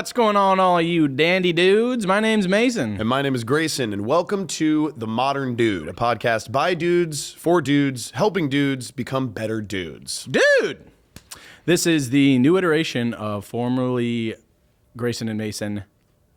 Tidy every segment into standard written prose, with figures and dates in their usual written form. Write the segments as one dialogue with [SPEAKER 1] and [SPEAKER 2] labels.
[SPEAKER 1] What's going on, all you dandy dudes? My name's Mason.
[SPEAKER 2] And my name is Grayson, and welcome to The Modern Dude, a podcast by dudes, for dudes, helping dudes become better dudes.
[SPEAKER 1] Dude! This is the new iteration of formerly Grayson and Mason.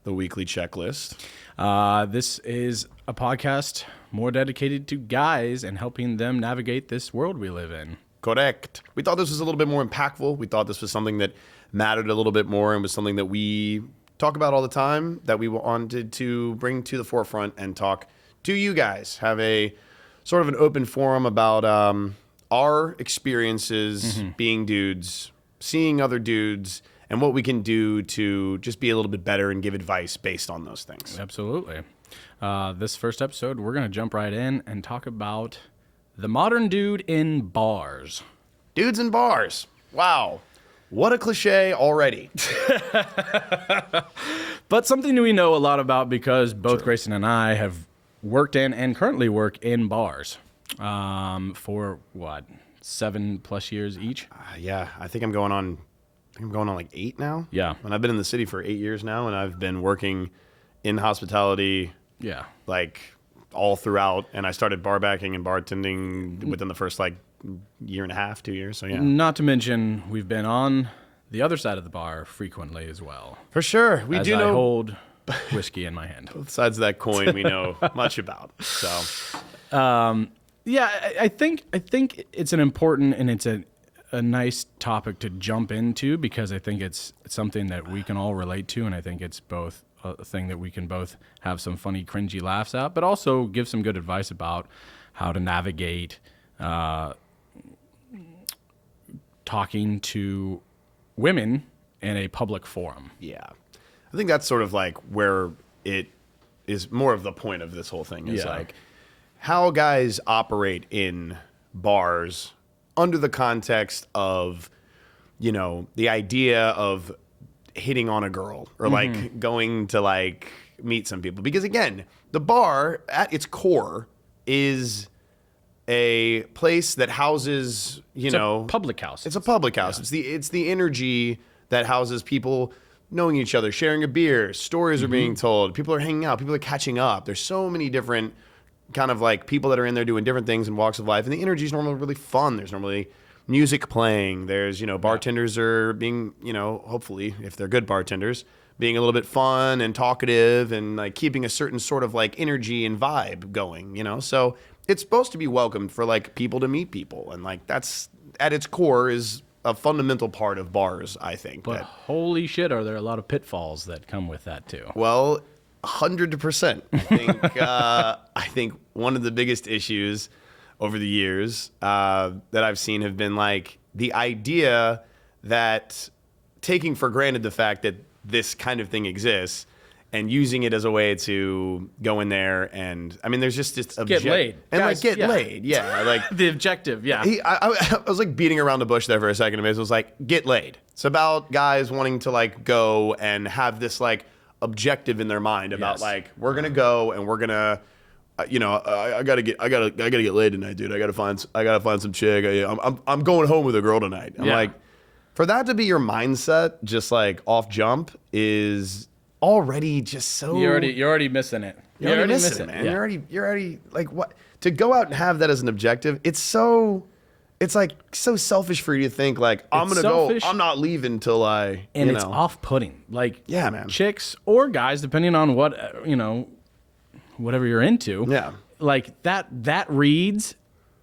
[SPEAKER 2] The weekly checklist.
[SPEAKER 1] This is a podcast more dedicated to guys and helping them navigate this world we live in.
[SPEAKER 2] Correct. We thought this was a little bit more impactful. We thought this was something that mattered a little bit more and was something that we talk about all the time, that we wanted to bring to the forefront and talk to you guys. Have a sort of an open forum about our experiences being dudes, seeing other dudes, and what we can do to just be a little bit better and give advice based on those things.
[SPEAKER 1] Absolutely. This first episode, we're going to jump right in and talk about the modern dude in bars.
[SPEAKER 2] Dudes in bars. Wow. What a cliche already.
[SPEAKER 1] But something we know a lot about because both Grayson and I have worked in and currently work in bars for, 7+ years each?
[SPEAKER 2] Yeah, I think I'm going on like 8 now.
[SPEAKER 1] Yeah.
[SPEAKER 2] And I've been in the city for 8 years now, and I've been working in hospitality like all throughout, and I started bar backing and bartending within the first like year and a half, 2 years. So yeah.
[SPEAKER 1] Not to mention we've been on the other side of the bar frequently as well.
[SPEAKER 2] For sure. We
[SPEAKER 1] as
[SPEAKER 2] do
[SPEAKER 1] I
[SPEAKER 2] know
[SPEAKER 1] hold whiskey in my hand.
[SPEAKER 2] both sides of that coin we know much about. So
[SPEAKER 1] yeah, I think it's an important and it's a nice topic to jump into because I think it's something that we can all relate to, and I think it's both a thing that we can both have some funny, cringy laughs at, but also give some good advice about how to navigate talking to women in a public forum.
[SPEAKER 2] yeah. I think that's sort of like where it is more of the point of this whole thing is like how guys operate in bars under the context of, you know, the idea of hitting on a girl or like going to like meet some people. Because again, the bar at its core is a place that houses,
[SPEAKER 1] It's a public house.
[SPEAKER 2] It's a public house. It's the energy that houses people knowing each other, sharing a beer, stories are being told, people are hanging out, people are catching up. There's so many different kind of like people that are in there doing different things in walks of life, and the energy is normally really fun. There's normally music playing. There's, bartenders are being, hopefully, if they're good bartenders, being a little bit fun and talkative and like keeping a certain sort of like energy and vibe going, So it's supposed to be welcomed for like people to meet people, and like that's at its core is a fundamental part of bars, I think.
[SPEAKER 1] But holy shit, are there a lot of pitfalls that come with that too?
[SPEAKER 2] Well, 100%. I think one of the biggest issues over the years that I've seen have been like the idea that taking for granted the fact that this kind of thing exists and using it as a way to go in there and, I mean, there's just this
[SPEAKER 1] Get laid.
[SPEAKER 2] And
[SPEAKER 1] Guys,
[SPEAKER 2] like get laid. Yeah. Like
[SPEAKER 1] The objective, yeah.
[SPEAKER 2] I was like beating around the bush there for a second. And it was like, get laid. It's about guys wanting to like go and have this like objective in their mind about like, we're going to go and we're going to, I gotta get laid tonight, dude. I gotta find some chick. I'm going home with a girl tonight. I'm like, for that to be your mindset, just like off jump, is already just so.
[SPEAKER 1] You're already missing it.
[SPEAKER 2] You're already missing it, man.
[SPEAKER 1] Yeah.
[SPEAKER 2] You're already like what to go out and have that as an objective. It's like so selfish for you to think like I'm gonna go. I'm not leaving till I.
[SPEAKER 1] And it's off-putting. Like
[SPEAKER 2] man.
[SPEAKER 1] Chicks or guys, depending on what whatever you're into.
[SPEAKER 2] Yeah.
[SPEAKER 1] Like that reads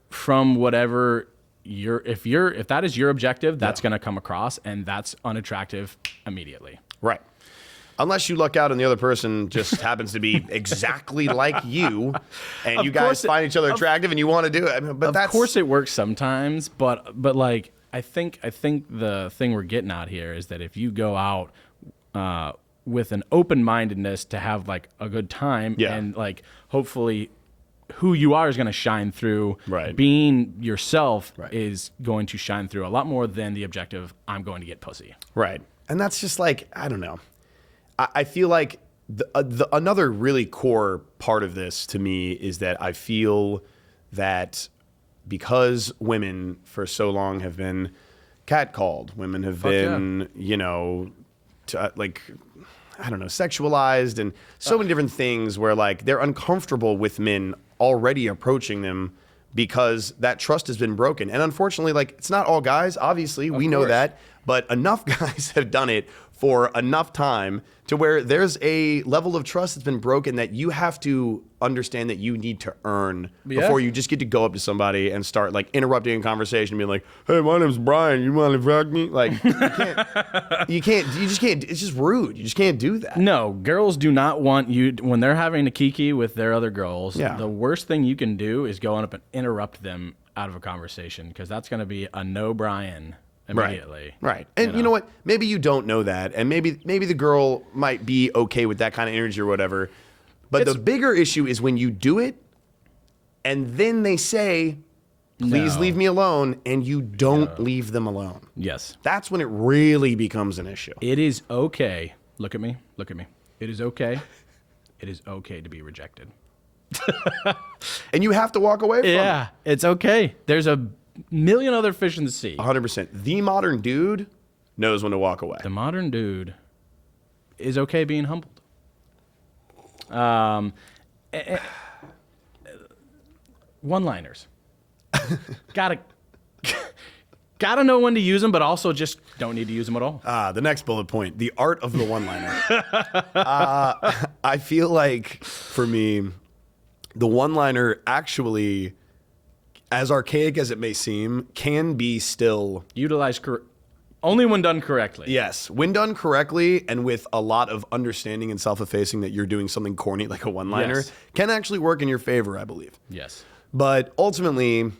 [SPEAKER 1] from whatever if that is your objective, that's going to come across, and that's unattractive immediately.
[SPEAKER 2] Right. Unless you luck out and the other person just happens to be exactly like you, and you guys find each other attractive and you want to do it. I mean, but
[SPEAKER 1] of course it works sometimes, but like I think the thing we're getting at here is that if you go out with an open-mindedness to have like a good time and like hopefully who you are is going to shine through.
[SPEAKER 2] Right.
[SPEAKER 1] Being yourself is going to shine through a lot more than the objective, I'm going to get pussy.
[SPEAKER 2] Right. And that's just like, I don't know. I feel like another really core part of this to me is that I feel that because women for so long have been catcalled, women have been, like, I don't know, sexualized and so many different things where like they're uncomfortable with men already approaching them because that trust has been broken. And unfortunately, like, it's not all guys, obviously, we know that, but enough guys have done it for enough time to where there's a level of trust that's been broken that you have to understand that you need to earn before you just get to go up to somebody and start like interrupting a conversation and being like, hey, my name's Brian, you want to fuck me? Like, you just can't, it's just rude. You just can't do that.
[SPEAKER 1] No, girls do not want you, when they're having a kiki with their other girls, the worst thing you can do is go on up and interrupt them out of a conversation, because that's going to be a no Brian immediately.
[SPEAKER 2] Right. And you know what? Maybe you don't know that, and maybe the girl might be okay with that kind of energy or whatever. But the bigger issue is when you do it, and then they say, please leave me alone, and you don't leave them alone.
[SPEAKER 1] Yes.
[SPEAKER 2] That's when it really becomes an issue.
[SPEAKER 1] It is okay. Look at me. Look at me. It is okay. It is okay to be rejected.
[SPEAKER 2] And you have to walk away from it.
[SPEAKER 1] Yeah, it's okay. There's a million other fish in the sea.
[SPEAKER 2] 100%. The modern dude knows when to walk away.
[SPEAKER 1] The modern dude is okay being humbled. One-liners. Gotta know when to use them, but also just don't need to use them at all.
[SPEAKER 2] The next bullet point, the art of the one-liner. I feel like, for me, the one-liner actually, as archaic as it may seem, can be still
[SPEAKER 1] utilized only when done correctly.
[SPEAKER 2] Yes, when done correctly and with a lot of understanding and self-effacing that you're doing something corny like a one-liner, can actually work in your favor, I believe.
[SPEAKER 1] Yes.
[SPEAKER 2] But ultimately,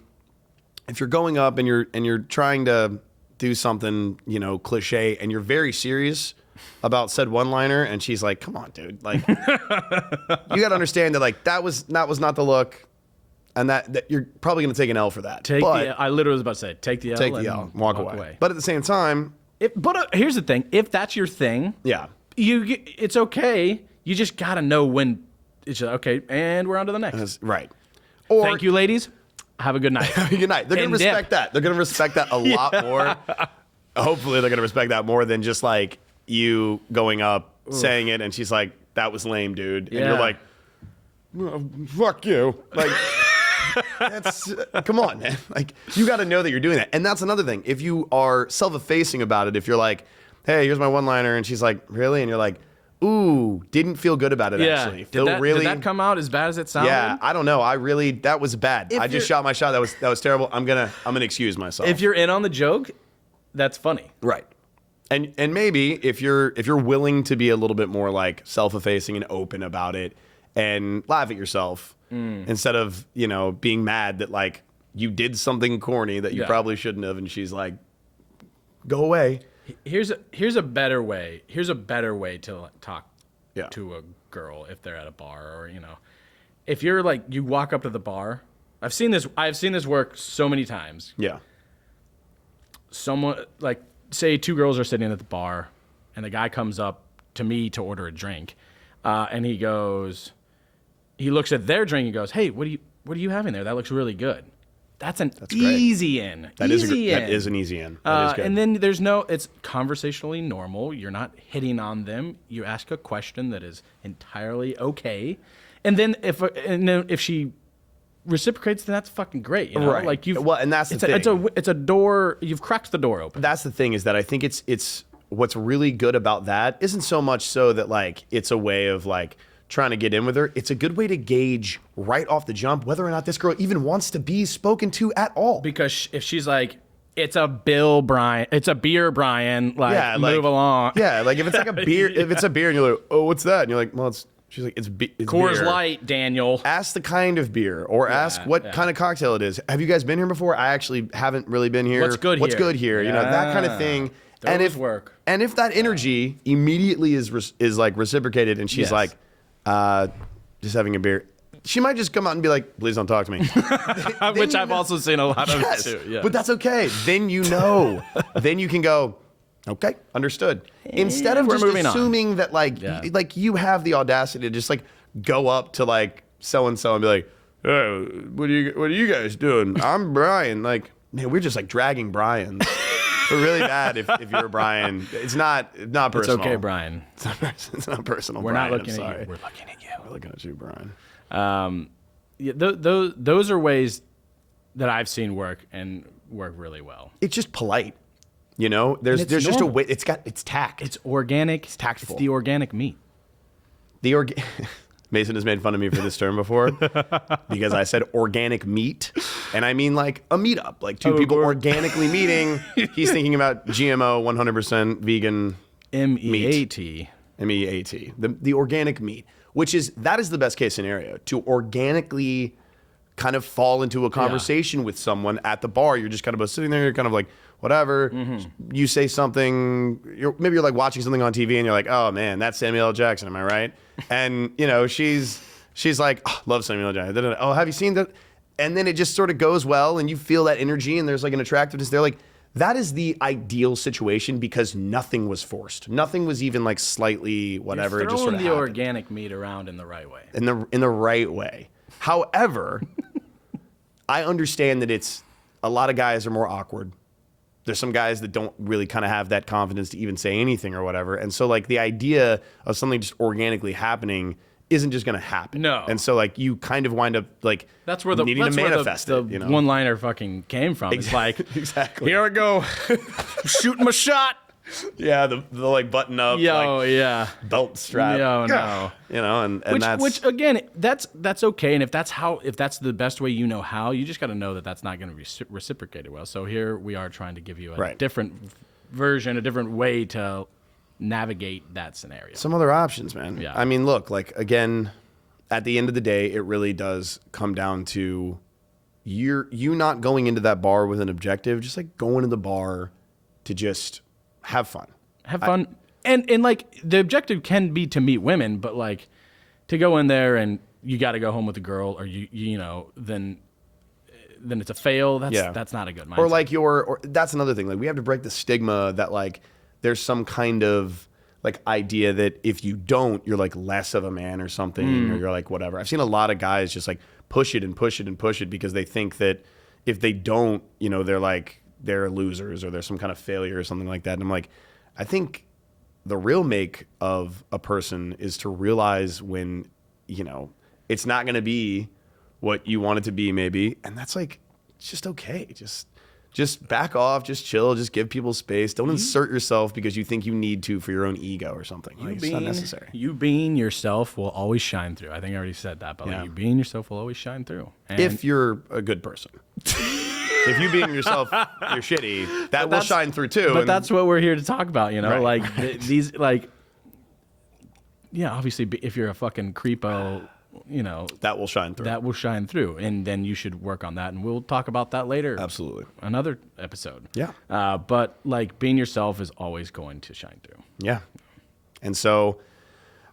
[SPEAKER 2] if you're going up and you're trying to do something, you know, cliche, and you're very serious about said one-liner, and she's like, "Come on, dude! Like, you got to understand that like that was not the look." And that you're probably going to take an L for that.
[SPEAKER 1] I literally was about to say, take the L.
[SPEAKER 2] Take the L. Walk away. But at the same time,
[SPEAKER 1] here's the thing: if that's your thing, it's okay. You just got to know when. It's just, okay, and we're on to the next.
[SPEAKER 2] Right.
[SPEAKER 1] Or thank you, ladies. Have a good night.
[SPEAKER 2] Have a good night. They're going to respect that. They're going to respect that a lot more. Hopefully, they're going to respect that more than just like you going up, saying it, and she's like, "That was lame, dude," and you're like, well, "Fuck you!" Like. Come on, man. Like, you got to know that you're doing that. And that's another thing. If you are self-effacing about it, if you're like, hey, here's my one-liner, and she's like, really? And you're like, ooh, didn't feel good about it, actually.
[SPEAKER 1] Did that come out as bad as it sounded?
[SPEAKER 2] Yeah, I don't know. That was bad. I just shot my shot. That was terrible. I'm gonna excuse myself.
[SPEAKER 1] If you're in on the joke, that's funny.
[SPEAKER 2] Right. And maybe if you're willing to be a little bit more like self-effacing and open about it and laugh at yourself, instead of, you know, being mad that like you did something corny that you probably shouldn't have, and she's like, go away.
[SPEAKER 1] Here's a better way. Here's a better way to talk to a girl if they're at a bar, or, you know, if you're like, you walk up to the bar. I've seen this work so many times.
[SPEAKER 2] Yeah.
[SPEAKER 1] Someone, like, say two girls are sitting at the bar, and the guy comes up to me to order a drink, and he looks at their drink and goes, "Hey, what are you having there? That looks really good." That's easy in.
[SPEAKER 2] That is an easy in. That is good.
[SPEAKER 1] And then it's conversationally normal. You're not hitting on them. You ask a question that is entirely okay, and then if she reciprocates, then that's fucking great. You know?
[SPEAKER 2] Right.
[SPEAKER 1] Like
[SPEAKER 2] and that's the thing.
[SPEAKER 1] It's a door. You've cracked the door open.
[SPEAKER 2] That's the thing, is that I think it's what's really good about that isn't so much so that like it's a way of like trying to get in with her. It's a good way to gauge right off the jump whether or not this girl even wants to be spoken to at all.
[SPEAKER 1] Because if she's like, it's a beer, Brian, like, move along.
[SPEAKER 2] Yeah, like if it's like a beer, if it's a beer and you're like, oh, what's that? And you're like, well, she's like, it's
[SPEAKER 1] Coors
[SPEAKER 2] beer.
[SPEAKER 1] Light, Daniel.
[SPEAKER 2] Ask the kind of beer, or ask what kind of cocktail it is. Have you guys been here before? I actually haven't really been here.
[SPEAKER 1] What's good here?
[SPEAKER 2] You know, that kind of thing.
[SPEAKER 1] Those
[SPEAKER 2] work. And if that energy immediately is like reciprocated, and she's like, just having a beer, she might just come out and be like, please don't talk to me.
[SPEAKER 1] Which I've also seen a lot of too. Yeah.
[SPEAKER 2] But that's okay. Then you know. Then you can go, okay, understood. Instead of just assuming that like you have the audacity to just like go up to like so-and-so and be like, hey, what are you guys doing? I'm Brian. Like, man, we're just like dragging Brian really bad if you're Brian. It's not personal.
[SPEAKER 1] It's okay, Brian.
[SPEAKER 2] It's not personal.
[SPEAKER 1] We're
[SPEAKER 2] Brian,
[SPEAKER 1] not looking
[SPEAKER 2] I'm
[SPEAKER 1] at
[SPEAKER 2] sorry.
[SPEAKER 1] you. We're looking at you.
[SPEAKER 2] We're looking at you, Brian.
[SPEAKER 1] Yeah, those are ways that I've seen work and work really well.
[SPEAKER 2] It's just polite. You know, there's just a
[SPEAKER 1] normal.
[SPEAKER 2] way. It's tact.
[SPEAKER 1] It's organic.
[SPEAKER 2] It's tactful.
[SPEAKER 1] It's the organic meat.
[SPEAKER 2] Mason has made fun of me for this term before because I said organic meat, and I mean like a meetup, like two people organically meeting. He's thinking about GMO, 100% vegan
[SPEAKER 1] MEAT.
[SPEAKER 2] MEAT, the organic meat, that is the best case scenario, to organically kind of fall into a conversation with someone at the bar. You're just kind of both sitting there, you're kind of like, whatever. You say something, maybe you're like watching something on TV and you're like, oh man, that's Samuel L. Jackson, am I right? And you know, she's like, oh, love Samuel L. Jackson. Oh, have you seen that? And then it just sort of goes well and you feel that energy and there's like an attractiveness there. Like, that is the ideal situation because nothing was forced. Nothing was even like slightly whatever.
[SPEAKER 1] You're
[SPEAKER 2] it just sort
[SPEAKER 1] throwing
[SPEAKER 2] of
[SPEAKER 1] the
[SPEAKER 2] happened.
[SPEAKER 1] organic meat around in the right way.
[SPEAKER 2] In the right way. However, I understand that a lot of guys are more awkward. There's some guys that don't really kind of have that confidence to even say anything or whatever. And so like the idea of something just organically happening isn't just going to happen.
[SPEAKER 1] No.
[SPEAKER 2] And so like you kind of wind up like
[SPEAKER 1] That's where the
[SPEAKER 2] needing to manifest
[SPEAKER 1] the
[SPEAKER 2] it. You know?
[SPEAKER 1] one-liner fucking came from. It's like,
[SPEAKER 2] Exactly.
[SPEAKER 1] here I go, shooting my shot.
[SPEAKER 2] Yeah, the like button up,
[SPEAKER 1] Yo,
[SPEAKER 2] like
[SPEAKER 1] yeah.
[SPEAKER 2] belt strap.
[SPEAKER 1] Yo, no.
[SPEAKER 2] You know, and that's
[SPEAKER 1] Which again, that's okay. And if that's the best way you know how, you just got to know that that's not going to be reciprocated well. So here we are trying to give you a different version, a different way to navigate that scenario.
[SPEAKER 2] some other options, man.
[SPEAKER 1] Yeah.
[SPEAKER 2] I mean, look, like again, at the end of the day, it really does come down to you not going into that bar with an objective, just like going to the bar to just have fun.
[SPEAKER 1] Have fun. And like the objective can be to meet women, but like to go in there and you got to go home with a girl or you know, then it's a fail. That's not a good mindset.
[SPEAKER 2] Or like or that's another thing. Like we have to break the stigma that like there's some kind of like idea that if you don't, you're like less of a man or something, or you're like whatever. I've seen a lot of guys just like push it and push it and push it because they think that if they don't, you know, they're losers or they're some kind of failure or something like that. And I'm like, I think the real make of a person is to realize when, you know, it's not going to be what you want it to be maybe. And that's like, it's just okay. Just back off, just chill, just give people space. Don't insert yourself because you think you need to for your own ego or something. Like, it's not necessary.
[SPEAKER 1] You being yourself will always shine through. I think I already said that, but like you being yourself will always shine through. And
[SPEAKER 2] If you're a good person. If you being yourself, you're shitty, that will shine through too.
[SPEAKER 1] But that's what we're here to talk about, you know?
[SPEAKER 2] Right.
[SPEAKER 1] Like these like yeah, obviously if you're a fucking creepo, you know,
[SPEAKER 2] that will shine through.
[SPEAKER 1] that will shine through. And then you should work on that and we'll talk about that later.
[SPEAKER 2] Absolutely.
[SPEAKER 1] Another episode.
[SPEAKER 2] Yeah.
[SPEAKER 1] But like being yourself is always going to shine through.
[SPEAKER 2] Yeah. And so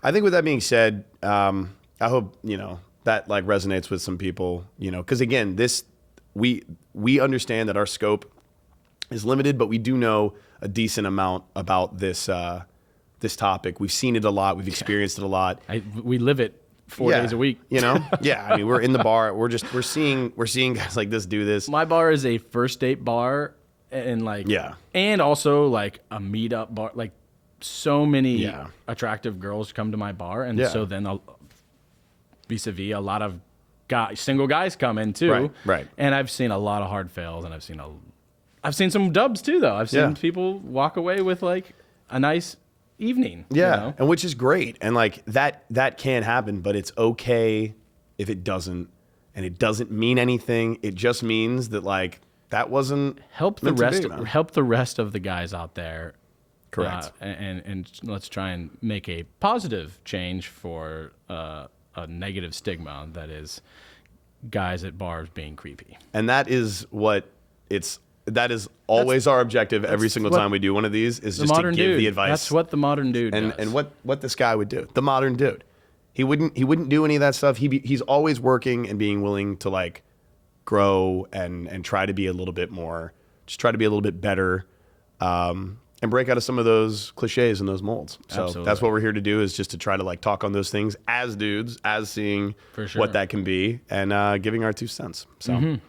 [SPEAKER 2] I think with that being said, I hope, you know, that like resonates with some people, you know, because again, we understand that our scope is limited, but we do know a decent amount about this this topic. We've seen it a lot. We've experienced it a lot.
[SPEAKER 1] We live it 4 days a week.
[SPEAKER 2] You know? Yeah. I mean, we're in the bar. We're seeing guys like this do this.
[SPEAKER 1] My bar is a first date bar and like and also like a meetup bar. Like so many attractive girls come to my bar, and so then vis-a-vis a lot of single guys come in too.
[SPEAKER 2] Right.
[SPEAKER 1] And I've seen a lot of hard fails, and I've seen some dubs too though. I've seen people walk away with like a nice evening.
[SPEAKER 2] Yeah.
[SPEAKER 1] You know?
[SPEAKER 2] And which is great. And like that can happen, but it's okay if it doesn't, and it doesn't mean anything. It just means that like that wasn't
[SPEAKER 1] help the rest of the guys out there.
[SPEAKER 2] Correct.
[SPEAKER 1] And let's try and make a positive change for a negative stigma that is guys at bars being creepy.
[SPEAKER 2] And that is always our objective every single time we do one of these is just to give the advice.
[SPEAKER 1] That's what the modern dude does.
[SPEAKER 2] And what this guy would do. The modern dude. He wouldn't do any of that stuff. He's always working and being willing to like grow and try to be a little bit more, just try to be a little bit better. And break out of some of those cliches and those molds. So
[SPEAKER 1] Absolutely.
[SPEAKER 2] That's what we're here to do, is just to try to like talk on those things as dudes, as seeing
[SPEAKER 1] For sure.
[SPEAKER 2] what that can be, and giving our 2 cents. So I think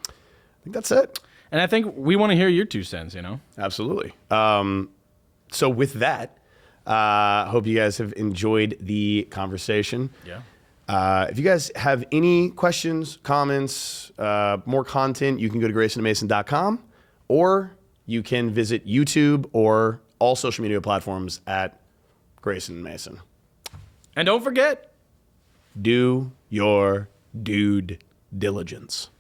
[SPEAKER 2] that's it.
[SPEAKER 1] And I think we want to hear your 2 cents, you know?
[SPEAKER 2] Absolutely. So with that, hope you guys have enjoyed the conversation.
[SPEAKER 1] Yeah.
[SPEAKER 2] If you guys have any questions, comments, more content, you can go to graysonmason.com, or you can visit YouTube or all social media platforms at Grayson Mason.
[SPEAKER 1] And don't forget,
[SPEAKER 2] Do your dude diligence.